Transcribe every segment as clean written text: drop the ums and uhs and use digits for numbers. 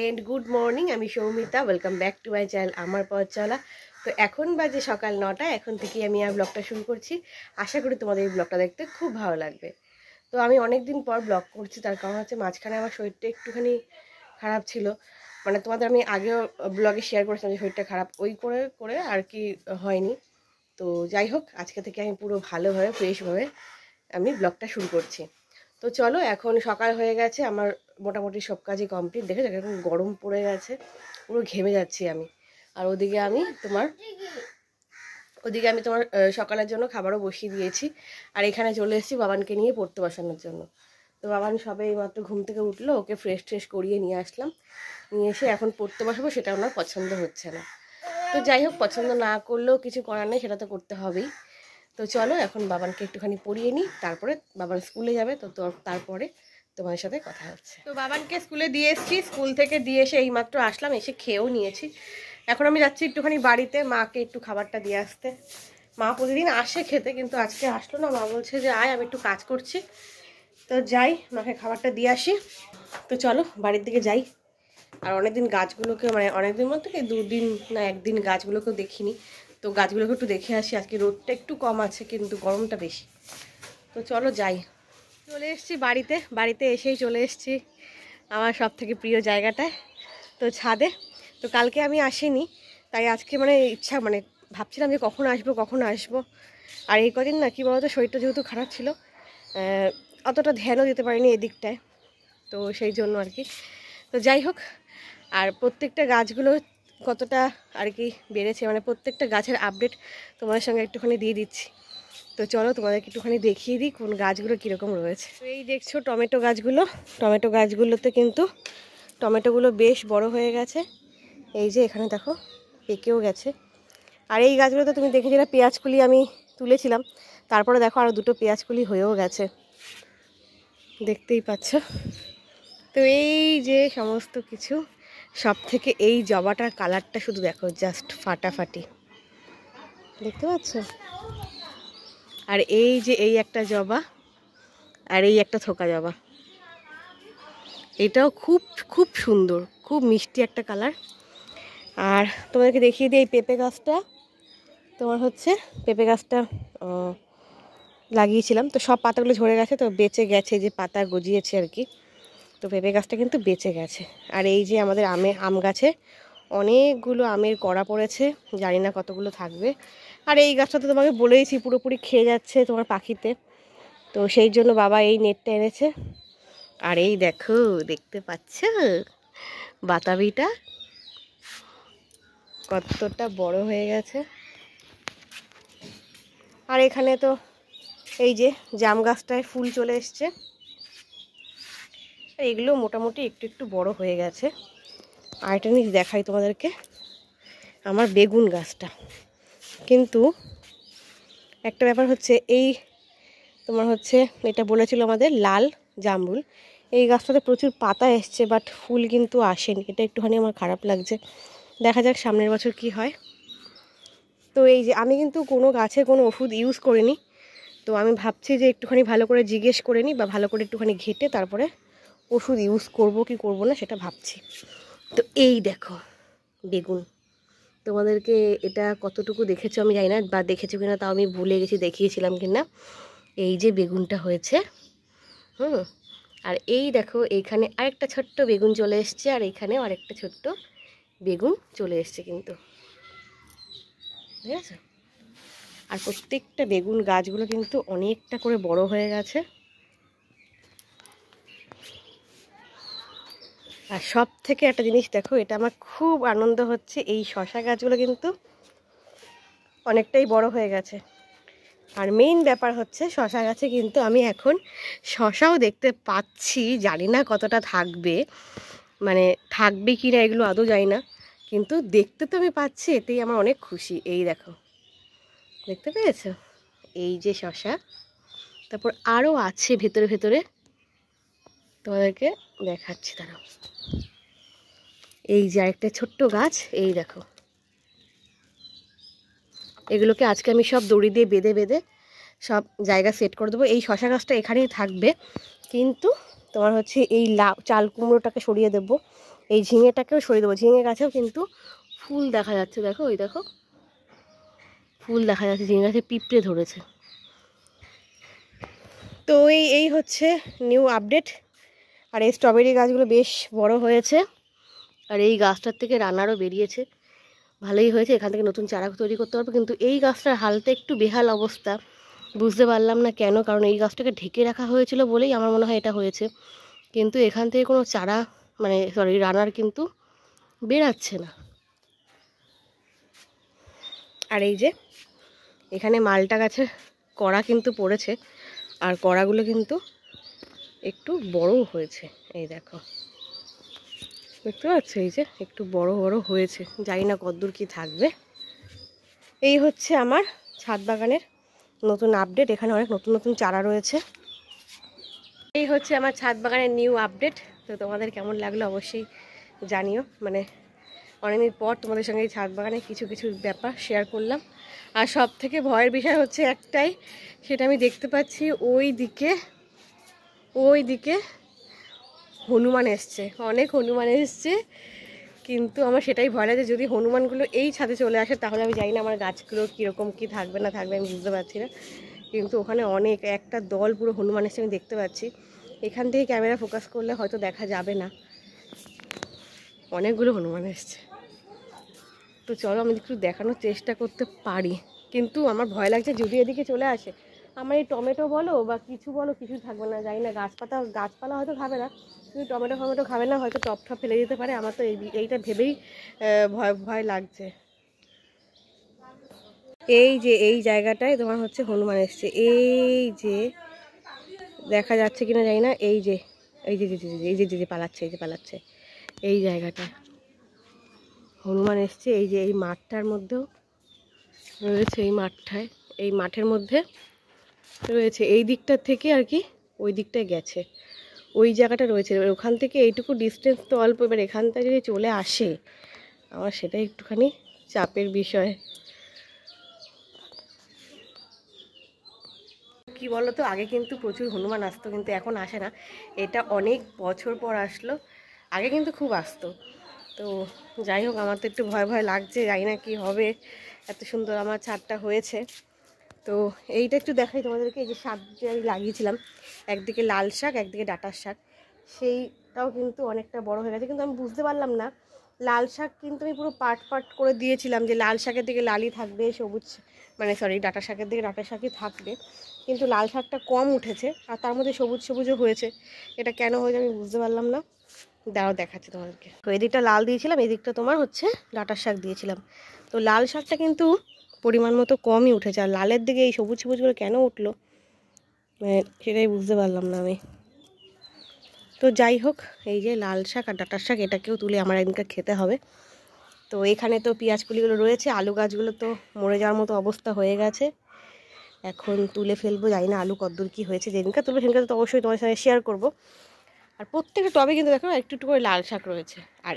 Friend, good morning. আমি Soumita, welcome back to my channel আমার পথ চলা। তো এখন বাজে সকাল 9টা। এখন থেকে আমি আর ব্লগটা শুরু করছি। আশা করি তোমাদের এই ব্লগটা দেখতে খুব ভালো লাগবে। তো আমি অনেক দিন পর ব্লগ করছি, তার কারণ হচ্ছে মাঝখানে আমার শরীরটা একটুখানি খারাপ ছিল। মানে তোমাদের আমি আগেও ব্লগে শেয়ার করেছিলাম যে শরীরটা খারাপ, ওই করে করে আর কি হয়নি। তো যাই হোক, আজকে থেকে আমি পুরো ভালোভাবে ফ্রেশভাবে আমি ব্লগটা শুরু করছি। তো চলো, এখন সকাল হয়ে গেছে, আমার মোটামুটি সব কাজই কমপ্লিট। দেখে দেখো এখন গরম পড়ে গেছে, পুরো ঘেমে যাচ্ছি আমি। আর ওদিকে আমি তোমার সকালের জন্য খাবারও বসিয়ে দিয়েছি। আর এখানে চলে এসেছি বাবানকে নিয়ে পড়তে বসানোর জন্য। তো বাবান সবে এইমাত্র ঘুম থেকে উঠলো, ওকে ফ্রেশ ট্রেশ করিয়ে নিয়ে আসলাম। নিয়ে এসে এখন পড়তে বসাবো, সেটা ওনার পছন্দ হচ্ছে না। তো যাই হোক, পছন্দ না করলেও কিছু করার নেই, সেটা তো করতে হবেই। তো চলো এখন বাবানকে একটুখানি পড়িয়ে নিই, তারপরে বাবান স্কুলে যাবে। তো তারপরে তোমার সাথে কথা হচ্ছে। তো বাবানকে স্কুলে দিয়ে এসেছি, স্কুল থেকে দিয়ে এসে এইমাত্র আসলাম, এসে খেয়েও নিয়েছি। এখন আমি যাচ্ছি একটুখানি বাড়িতে মাকে একটু খাবারটা দিয়ে আসতে। মা প্রতিদিন আসে খেতে, কিন্তু আজকে আসলো না। মা বলছে যে আয়, আমি একটু কাজ করছি। তো যাই, মাকে খাবারটা দিয়ে আসি। তো চলো বাড়ির দিকে যাই। আর অনেকদিন গাছগুলোকে, মানে অনেকদিন বলতে কি 2 দিন না 1 দিন গাছগুলোকেও দেখিনি। তো গাছগুলোকে একটু দেখে আসি। আজকে রোদটা একটু কম আছে, কিন্তু গরমটা বেশি। তো চলো যাই। চলে এসেছি বাড়িতে। বাড়িতে এসেই চলে এসেছি আমার সব থেকে প্রিয় জায়গাটায়, তো ছাদে। তো কালকে আমি আসিনি, তাই আজকে মানে ইচ্ছা, মানে ভাবছিলাম যে কখন আসবো। আর এই কদিন না, কি বলতো, শরীরটা যেহেতু খারাপ ছিল, অতটা ধ্যানও দিতে পারিনি এদিকটায়। তো সেই জন্য আর কি। তো যাই হোক, আর প্রত্যেকটা গাছগুলো কতটা আর কি বেড়েছে, মানে প্রত্যেকটা গাছের আপডেট তোমাদের সঙ্গে একটুখানি দিয়ে দিচ্ছি। তো চলো তোমাদেরকে একটুখানি দেখিয়ে দিই কোন গাছগুলো কীরকম রয়েছে। তো এই দেখছো টমেটো গাছগুলোতে কিন্তু টমেটোগুলো বেশ বড় হয়ে গেছে। এই যে এখানে দেখো পেকেও গেছে। আর এই গাছগুলোতে তুমি দেখেছিলে পেঁয়াজকুলি আমি তুলেছিলাম, তারপরে দেখো আরও 2টো পেঁয়াজকুলি হয়েও গেছে, দেখতেই পাচ্ছ। তো এই যে সমস্ত কিছু, সব থেকে এই জবাটার কালারটা শুধু দেখো, জাস্ট ফাটাফাটি, দেখতে পাচ্ছ। আর এই যে এই একটা জবা, আর এই একটা থোকা জবা, এটাও খুব খুব সুন্দর, খুব মিষ্টি একটা কালার। আর তোমাদেরকে দেখিয়ে দিই এই পেঁপে গাছটা। তোমার হচ্ছে পেঁপে গাছটা লাগিয়েছিলাম, তো সব পাতাগুলো ঝরে গেছে, তো বেঁচে গেছে, যে পাতা গজিয়েছে আর কি। তো পেঁপে গাছটা কিন্তু বেঁচে গেছে। আর এই যে আমাদের আম গাছে অনেকগুলো আমের কড়া পড়েছে, জানি না কতগুলো থাকবে। আর এই গাছটা তো তোমাকে বলেইছি পুরোপুরি খেয়ে যাচ্ছে তোমার পাখিতে, তো সেই জন্য বাবা এই নেটটা এনেছে। আর এই দেখো, দেখতে পাচ্ছ বাতাবিটা কতটা বড় হয়ে গেছে। আর এখানে তো এই যে জাম গাছটায় ফুল চলে এসছে। আর এগুলো মোটামুটি একটু একটু বড় হয়ে গেছে। আর একটা জিনিস দেখাই তোমাদেরকে, আমার বেগুন গাছটা কিন্তু একটা ব্যাপার হচ্ছে, এই তোমার হচ্ছে এটা বলেছিল আমাদের লাল জামরুল, এই গাছটাতে প্রচুর পাতা এসছে, বাট ফুল কিন্তু আসেনি। এটা একটুখানি আমার খারাপ লাগছে, দেখা যাক সামনের বছর কি হয়। তো এই যে আমি কিন্তু কোনো গাছের কোনো ওষুধ ইউজ করিনি, তো আমি ভাবছি যে একটুখানি ভালো করে জিজ্ঞেস করে নিই, বা ভালো করে একটুখানি ঘেটে তারপরে ওষুধ ইউজ করব কি করব না সেটা ভাবছি। তো এই দেখো বেগুন, তোমাদেরকে এটা কতটুকু দেখেছো আমি জানি না, বা দেখেছো কিনা তাও আমি ভুলে গেছি, দেখিয়েছিলাম কিনা। এই যে বেগুনটা হয়েছে, আর এই দেখো এইখানে আরেকটা ছোট্ট বেগুন চলে এসছে, আর এইখানেও আরেকটা ছোট্ট বেগুন চলে এসছে কিন্তু, ঠিক আছে। আর প্রত্যেকটা বেগুন গাছগুলো কিন্তু অনেকটা করে বড় হয়ে গেছে। আর সব থেকে একটা জিনিস দেখো, এটা আমার খুব আনন্দ হচ্ছে, এই শশা গাছগুলো কিন্তু অনেকটাই বড় হয়ে গেছে। আর মেইন ব্যাপার হচ্ছে শশা গাছে কিন্তু আমি এখন শশাও দেখতে পাচ্ছি, জানি না কতটা থাকবে, মানে থাকবে কি না এগুলো আদৌ জানি না, কিন্তু দেখতে তো আমি পাচ্ছি, এতেই আমার অনেক খুশি। এই দেখো, দেখতে পেয়েছো এই যে শশা, তারপর আরও আছে ভেতরে ভেতরে, তোমাদেরকে দেখাচ্ছি দাঁড়াও। এই যে আরেকটা ছোট্ট গাছ, এই দেখো, এগুলোকে আজকে আমি সব দড়ি দিয়ে বেঁধে বেঁধে সব জায়গা সেট করে দেবো। এই শশা গাছটা এখানেই থাকবে, কিন্তু তোমার হচ্ছে এই চাল কুমড়োটাকে সরিয়ে দেবো, এই ঝিঙেটাকেও সরিয়ে দেবো। ঝিঙে গাছেও কিন্তু ফুল দেখা যাচ্ছে, দেখো ওই দেখো ফুল দেখা যাচ্ছে, ঝিঙে গাছে পিঁপড়ে ধরেছে। তো এই হচ্ছে নিউ আপডেট। আর এই স্ট্রবেরি গাছগুলো বেশ বড় হয়েছে, আর এই গাছটার থেকে রানারও বেরিয়েছে, ভালোই হয়েছে। এখান থেকে নতুন চারা তৈরি করতে পারবো। কিন্তু এই গাছটার হালটা একটু বেহাল অবস্থা, বুঝতে পারলাম না কেন, কারণ এই গাছটাকে ঢেকে রাখা হয়েছিল বলেই আমার মনে হয় এটা হয়েছে। কিন্তু এখান থেকে কোনো চারা মানে সরি রানার কিন্তু বেরাচ্ছে না। আর এই যে এখানে মালটা গাছের কড়া কিন্তু পড়েছে, আর কড়াগুলো কিন্তু একটু বড় হয়েছে, এই দেখো দেখতে পাচ্ছ, এই যে একটু বড় বড় হয়েছে, জানি না কতদূর কি থাকবে। এই হচ্ছে আমার ছাদ বাগানের নতুন আপডেট। এখানে অনেক নতুন নতুন চারা রয়েছে। এই হচ্ছে আমার ছাদ বাগানের নিউ আপডেট। তো তোমাদের কেমন লাগলো অবশ্যই জানিও। মানে অনেকদিন পর তোমাদের সঙ্গে এই ছাদ বাগানে কিছু কিছু ব্যাপার শেয়ার করলাম। আর সব থেকে ভয়ের বিষয় হচ্ছে একটাই, সেটা আমি দেখতে পাচ্ছি ওই দিকে হনুমান এসছে, অনেক হনুমান এসছে। কিন্তু আমার সেটাই ভয় লাগে, যদি হনুমানগুলো এই ছাদে চলে আসে তাহলে আমি জানি না আমার গাছগুলো কীরকম কী থাকবে না থাকবে, আমি বুঝতে পারছি না। কিন্তু ওখানে অনেক একটা দল পুরো হনুমান এসছে আমি দেখতে পাচ্ছি। এখান থেকে ক্যামেরা ফোকাস করলে হয়তো দেখা যাবে না, অনেকগুলো হনুমান এসছে। তো চলো আমি একটু দেখানোর চেষ্টা করতে পারি, কিন্তু আমার ভয় লাগছে যদি এদিকে চলে আসে আমার এই টমেটো বলো বা কিছু বলো কিছু থাকবে না, জানি না। গাছপালা হয়তো খাবে না, কিন্তু টমেটো খাবে না, হয়তো টপ ফেলে দিতে পারে। আমার তো এইটা ভেবেই ভয় ভয় লাগছে। এই যে এই জায়গাটায় তোমার হচ্ছে হনুমান এসছে, এই যে দেখা যাচ্ছে কিনা জানি না, এই যে পালাচ্ছে, এই যে পালাচ্ছে, এই জায়গাটা হনুমান এসছে। এই যে এই মাঠটার মধ্যেও রয়েছে, এই মাঠের মধ্যে রয়েছে, এই দিকটার থেকে আর কি ওই দিকটায় গেছে, ওই জায়গাটা রয়েছে। ওখান থেকে এইটুকু ডিস্টেন্স তো অল্প, এবার এখানটা যদি চলে আসে আমার সেটা একটুখানি চাপের বিষয়। কি বলো তো, আগে কিন্তু প্রচুর হনুমান আসতো, কিন্তু এখন আসে না, এটা অনেক বছর পর আসলো। আগে কিন্তু খুব আসতো। তো যাই হোক, আমার তো একটু ভয় ভয় লাগছে, জানি না কি হবে। এত সুন্দর আমার ছাদটা হয়েছে। তো এইটা একটু দেখাই তোমাদেরকে। এই যে শাক যে আমি লাগিয়েছিলাম, একদিকে লাল শাক একদিকে ডাঁটার শাক, সেইটাও কিন্তু অনেকটা বড় হয়ে গেছে। কিন্তু আমি বুঝতে পারলাম না, লাল শাক কিন্তু আমি পুরো পাট করে দিয়েছিলাম যে লাল শাকের দিকে লালই থাকবে, সবুজ ডাঁটা শাকের দিকে ডাঁটা শাকই থাকবে, কিন্তু লাল শাকটা কম উঠেছে আর তার মধ্যে সবুজও হয়েছে। এটা কেন হয়েছে আমি বুঝতে পারলাম না। দাঁড়াও দেখাচ্ছি তোমাদেরকে। তো এদিকটা লাল দিয়েছিলাম, এদিকটা তোমার হচ্ছে ডাঁটার শাক দিয়েছিলাম। তো লাল শাকটা কিন্তু পরিমাণ মতো কমই উঠেছে, আর লালের দিকে এই সবুজগুলো কেন উঠলো সেটাই বুঝতে পারলাম না আমি। তো যাই হোক, এই যে লাল শাক আর ডাঁটার শাক এটাকেও তুলে আমার একদিনকে খেতে হবে। তো এখানে তো পেঁয়াজ কুলিগুলো রয়েছে, আলু গাছগুলো তো মরে যাওয়ার মতো অবস্থা হয়ে গেছে, এখন তুলে ফেলবো। জানি না আলু কদ্দূর কী হয়েছে, যেদিনকে তুলবো সেদিনকে তো অবশ্যই তোমার সঙ্গে শেয়ার করবো। আর প্রত্যেকটা টবে কিন্তু দেখো একটু একটু করে লাল শাক রয়েছে, আর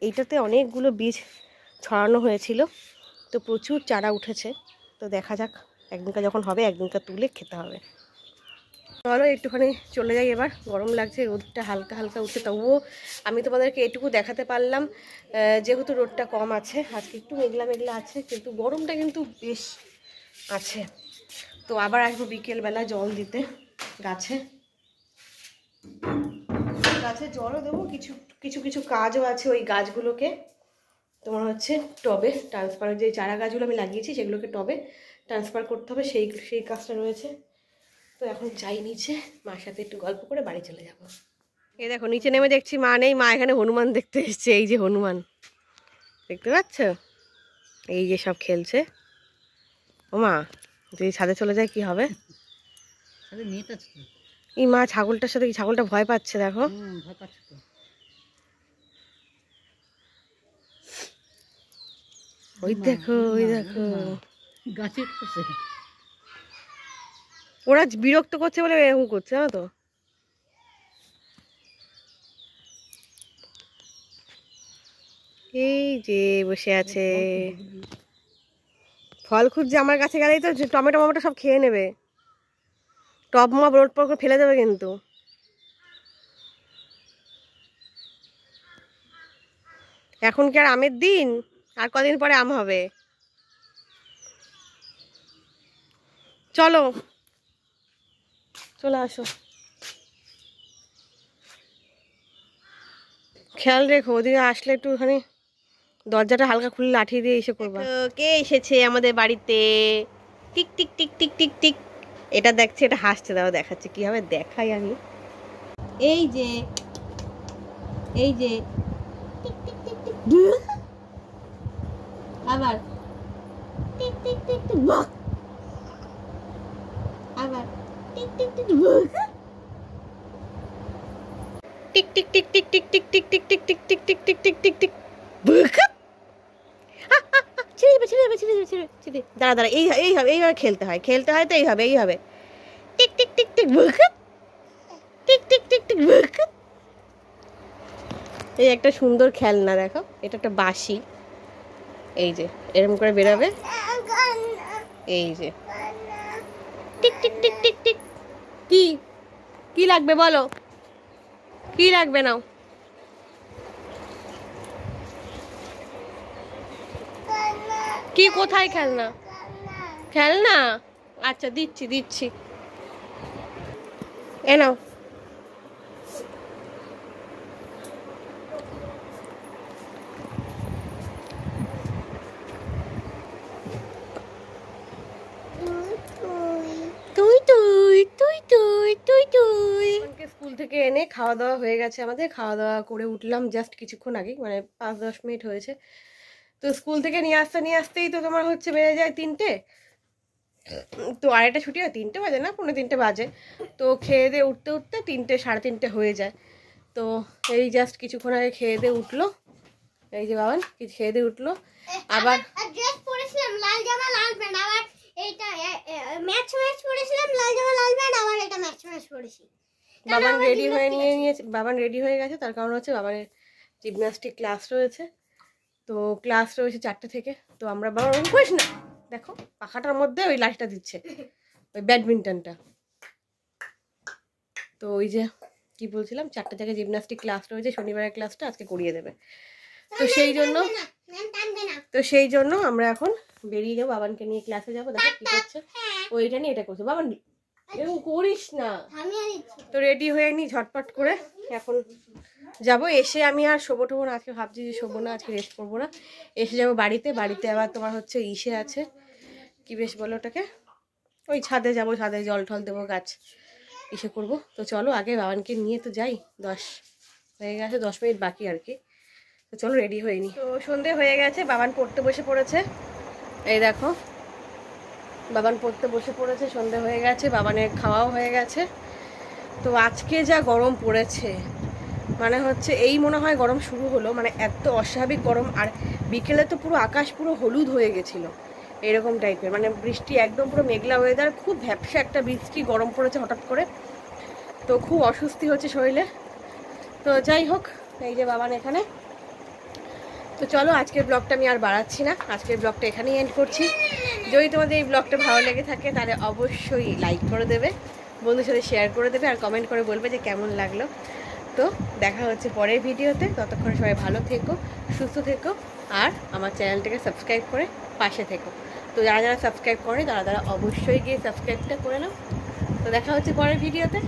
এইটাতে অনেকগুলো বীজ ছড়ানো হয়েছিল, তো প্রচুর চারা উঠেছে। তো দেখা যাক, একদিনকার যখন হবে একদিনকার তুলে খেতে হবে। চলো একটুখানি চলে যাই, এবার গরম লাগছে, রোদটা হালকা হালকা উঠছে, তবুও আমি তোমাদেরকে এটুকু দেখাতে পারলাম যেহেতু রোদটা কম আছে, আজকে একটু মেঘলা মেঘলা আছে, কিন্তু গরমটা কিন্তু বেশ আছে। তো আবার আসবো বিকেলবেলা জল দিতে গাছে জলও দেবো, কিছু কিছু কিছু কাজও আছে। ওই গাছগুলোকে তোমার হচ্ছে টবে ট্রান্সফার, যে চারা গাছগুলো আমি লাগিয়েছি সেগুলোকে টবে ট্রান্সফার করতে হবে, সেই কাজটা রয়েছে। তো এখন যাই নিচে, মার সাথে একটু গল্প করে বাড়ি চলে যাব। এই দেখো নিচে নেমে দেখছি মা নেই, মা এখানে হনুমান দেখতে এসছে। এই যে হনুমান দেখতে পাচ্ছ, এই যে সব খেলছে। ও মা, যদি ছাদে চলে যায় কি হবে? এই মা ছাগলটার সাথে, ছাগলটা ভয় পাচ্ছে, দেখো ভয় পাচ্ছে তো। ওই দেখো গাছে ওরা বিরক্ত করছে বলে এরকম করছে, জানো তো। এই যে বসে আছে, ফল খুঁজছে। আমার কাছে গেলেই তো টমেটো সব খেয়ে নেবে, টপ মা রোড পর ফেলে দেবে কিন্তু। এখন কি আর আমের দিন? আর কদিন পরে আম হবে। চলো চলে আসো, খেয়াল রেখো ওদিকে আসলে একটুখানি দরজাটা হালকা খুলে লাঠি দিয়ে এসে করবা। কে এসেছে আমাদের বাড়িতে? Tick tick tick tick tick tick. এটা দেখছে, এটা হাসছে, দাও দেখাচ্ছে কিভাবে দেখাই আমি। এই যে এই যে টিক টিক টিক টিক, আবার টিক টিক টিক টিক, আবার tick tick tick, tick tick tick tick tick tick tick tick tick tick tick tick tick tick tick tick. দাঁড়া দাঁড়া, এইভাবে খেলতে হয় তো এইভাবে tick tick tick tick, tick tick tick tick. এই একটা সুন্দর খেলনা দেখো, এটা একটা বাঁশি, এই যে এরকম করে বেরাবে, এই যে tick tick tick tick tick. কি কি লাগবে বলো, কি লাগবে নাও? কি কোথায় খেলনা? খেলনা আচ্ছা দিচ্ছি দিচ্ছি, এ নাও। স্কুল থেকে এনে খাওয়া দাওয়া হয়ে গেছে আমাদের, খাওয়া দাওয়া করে উঠলাম জাস্ট কিছুক্ষণ আগে, মানে 5-10 মিনিট হয়েছে। তো স্কুল থেকে নিয়ে আসতেই তো তোমার হচ্ছে বেজে যায় 3টে। তো আড়াইটা ছুটি হয়, 3টে বাজে না, 3:45 বাজে। তো খেয়ে দিয়ে উঠতে 3টে 3:30 হয়ে যায়। তো এই জাস্ট কিছুক্ষণ আগে খেয়ে দিয়ে উঠলো, এই যে বাবান খেয়ে দিয়ে উঠলো। আবার ড্রেস পরেছিলাম লাল জামা লাল প্যান্ট, আবার এইটা ম্যাচ পরেছিলাম লাল জামা লাল প্যান্ট, আবার এটা ম্যাচ পরেছি। বাবান রেডি হয়ে গেছে, তার কারণ হচ্ছে বাবানের জিমন্যাস্টিক ক্লাস রয়েছে। তো ক্লাস রয়েছে 4টে থেকে। তো আমরা বাবা করিস না, দেখো পাখাটার মধ্যে ওই লাঠিটা দিচ্ছে, ওই ব্যাডমিন্টনটা। তো ওই যে কি বলছিলাম, 4টে থেকে জিমন্যাস্টিক ক্লাস রয়েছে, শনিবারের ক্লাসটা আজকে করিয়ে দেবে। তো সেই জন্য আমরা এখন বেরিয়ে যাবো, বাবানকে নিয়ে ক্লাসে যাবো। দেখো কি করছে, ওইটা নিয়ে এটা করছে। বাবান এরকম করিস না। তো রেডি হয়ে নি ঝটপট করে এখন যাবো। এসে আমি আর শোবো টোবো না, আজকে ভাবছি যে শোবো না, আজকে রেস্ট করবো না। এসে যাবো বাড়িতে আবার তোমার হচ্ছে ইসে আছে, কি বেশ বলো ওটাকে, ওই ছাদে যাবো, ছাদে জল ঠল দেবো, গাছ ইসে করবো। তো চলো আগে বাবানকে নিয়ে তো যাই, 10 হয়ে গেছে, 10 মিনিট বাকি আর কি। তো চলো রেডি হয়ে নি। তো সন্ধে হয়ে গেছে, বাবান পড়তে বসে পড়েছে, এই দেখো বাবান পড়তে বসে পড়েছে, সন্ধে হয়ে গেছে, বাবানের খাওয়াও হয়ে গেছে। তো আজকে যা গরম পড়েছে, মানে হচ্ছে এই মনে হয় গরম শুরু হলো, মানে এত অস্বাভাবিক গরম। আর বিকেলে তো পুরো আকাশ পুরো হলুদ হয়ে গেছিলো, এরকম টাইপের, মানে বৃষ্টি একদম পুরো মেঘলা ওয়েদার, খুব ভ্যাপসা একটা বৃষ্টি গরম পড়েছে হঠাৎ করে। তো খুব অস্বস্তি হচ্ছে শরীরে। তো যাই হোক, এই যে বাবান এখানে। তো চলো আজকের ব্লগটা আমি আর বাড়াচ্ছি না, আজকের ব্লগটা এখানেই এন্ড করছি। যদি তোমাদের এই ব্লগটা ভালো লেগে থাকে তাহলে অবশ্যই লাইক করে দেবে, বন্ধুর সাথে শেয়ার করে দেবে, আর কমেন্ট করে বলবে যে কেমন লাগলো। তো দেখা হচ্ছে পরের ভিডিওতে, ততক্ষণ সবাই ভালো থেকো, সুস্থ থেকো, আর আমার চ্যানেলটাকে সাবস্ক্রাইব করে পাশে থেকো। তো যারা যারা সাবস্ক্রাইব করে তারা অবশ্যই গিয়ে সাবস্ক্রাইবটা করে নাও। তো দেখা হচ্ছে পরের ভিডিওতে।